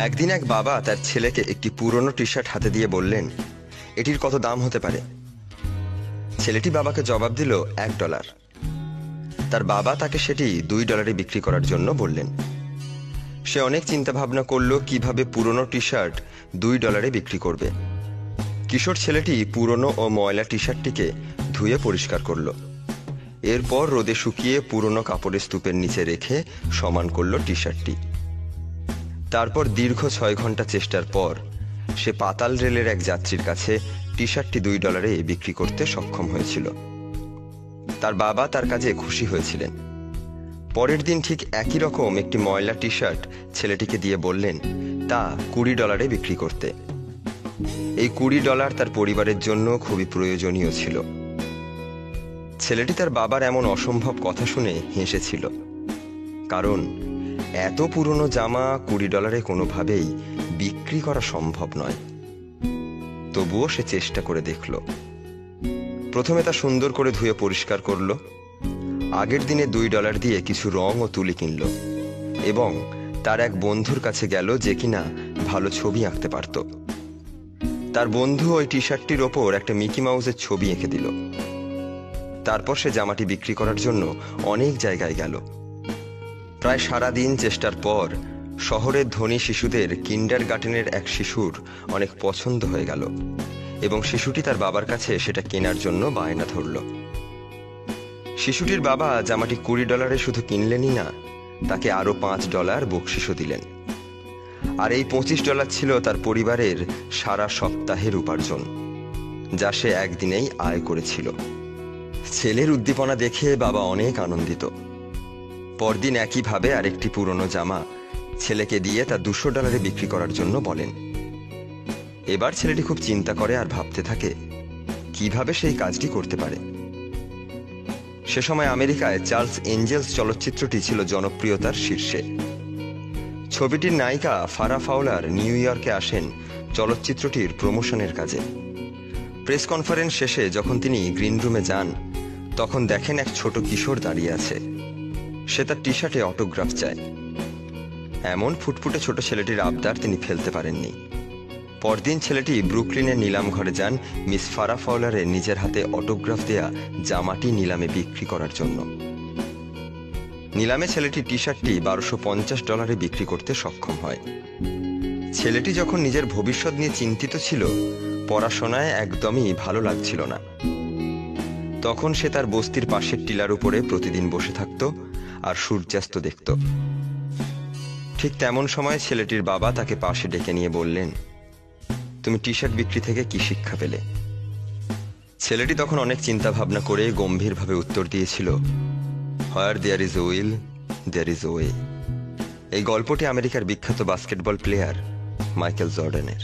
একদিন এক বাবা তার ছেলেকে একটি পুরনো টি শার্ট হাতে দিয়ে বললেন, এটির কত দাম হতে পারে? ছেলেটি বাবাকে জবাব দিল $1। তার বাবা তাকে সেটি $2 বিক্রি করার জন্য বললেন। সে অনেক চিন্তা ভাবনা করল কিভাবে পুরনো টি শার্ট $2 বিক্রি করবে। কিশোর ছেলেটি পুরনো ও ময়লা টি শার্টটিকে ধুয়ে পরিষ্কার করল। এরপর রোদে শুকিয়ে পুরনো কাপড়ের স্তূপের নিচে রেখে সমান করল টি শার্টটি। তারপর দীর্ঘ 6 ঘন্টা চেষ্টার পর সে পাতাল রেলের এক যাত্রীর কাছে টি শার্টটি $2 বিক্রি করতে সক্ষম হয়েছিল। তার বাবা তার কাজে খুশি হয়েছিলেন। পরের দিন ঠিক একই রকম একটি ময়লা টি শার্ট ছেলেটিকে দিয়ে বললেন তা $20 বিক্রি করতে। এই $20 তার পরিবারের জন্য খুবই প্রয়োজনীয় ছিল। ছেলেটি তার বাবার এমন অসম্ভব কথা শুনে হেসেছিল, কারণ এত পুরনো জামা $20 কোনোভাবেই বিক্রি করা সম্ভব নয়। তবুও সে চেষ্টা করে দেখল। প্রথমে তা সুন্দর করে ধুয়ে পরিষ্কার করল। আগের দিনে $2 দিয়ে কিছু রং ও তুলি কিনল এবং তার এক বন্ধুর কাছে গেল যে কিনা ভালো ছবি আঁকতে পারত। তার বন্ধু ওই টি শার্টটির ওপর একটা মিকি মাউসের ছবি এঁকে দিল। তারপর সে জামাটি বিক্রি করার জন্য অনেক জায়গায় গেল। প্রায় সারাদিন চেষ্টার পর শহরের ধনী শিশুদের কিন্ডারগার্টেনের এক শিশুর অনেক পছন্দ হয়ে গেল এবং শিশুটি তার বাবার কাছে সেটা কেনার জন্য বায়না ধরল। শিশুটির বাবা জামাটি $20 শুধু কিনলেনই না, তাকে আরো $5 বকশিশও দিলেন। আর এই $25 ছিল তার পরিবারের সারা সপ্তাহের উপার্জন, যা সে একদিনেই আয় করেছিল। ছেলের উদ্দীপনা দেখে বাবা অনেক আনন্দিত। পরদিন একইভাবে আরেকটি পুরনো জামা ছেলেকে দিয়ে তা $200 বিক্রি করার জন্য বলেন। এবার ছেলেটি খুব চিন্তা করে আর ভাবতে থাকে কিভাবে সেই কাজটি করতে পারে। সে সময় আমেরিকায় চার্লস এঞ্জেলস চলচ্চিত্রটি ছিল জনপ্রিয়তার শীর্ষে। ছবিটির নায়িকা ফারা ফাওলার নিউ ইয়র্কে আসেন চলচ্চিত্রটির প্রমোশনের কাজে। প্রেস কনফারেন্স শেষে যখন তিনি গ্রিন রুমে যান, তখন দেখেন এক ছোট কিশোর দাঁড়িয়ে আছে। সে তার টি শার্টে অটোগ্রাফ চায়। এমন ফুটফুটে ছোট ছেলেটির আবদার তিনি ফেলতে পারেননি। পরদিন ছেলেটি ব্রুকলিনের নিলাম ঘরে যান মিস ফারা ফাওলারের নিজের হাতে অটোগ্রাফ দেয়া জামাটি নিলামে বিক্রি করার জন্য। নিলামে ছেলেটি টি শার্টটি $1250 বিক্রি করতে সক্ষম হয়। ছেলেটি যখন নিজের ভবিষ্যৎ নিয়ে চিন্তিত ছিল, পড়াশোনায় একদমই ভালো লাগছিল না, তখন সে তার বস্তির পাশের টিলার উপরে প্রতিদিন বসে থাকত আর সূর্যাস্ত দেখত। ঠিক তেমন সময় ছেলেটির বাবা তাকে পাশে ডেকে নিয়ে বললেন, তুমি টি শার্ট বিক্রি থেকে কি শিক্ষা পেলে? ছেলেটি তখন অনেক চিন্তা ভাবনা করে গম্ভীরভাবে উত্তর দিয়েছিল, where there is a will there is a way. এই গল্পটি আমেরিকার বিখ্যাত বাস্কেটবল প্লেয়ার মাইকেল জর্ডানের।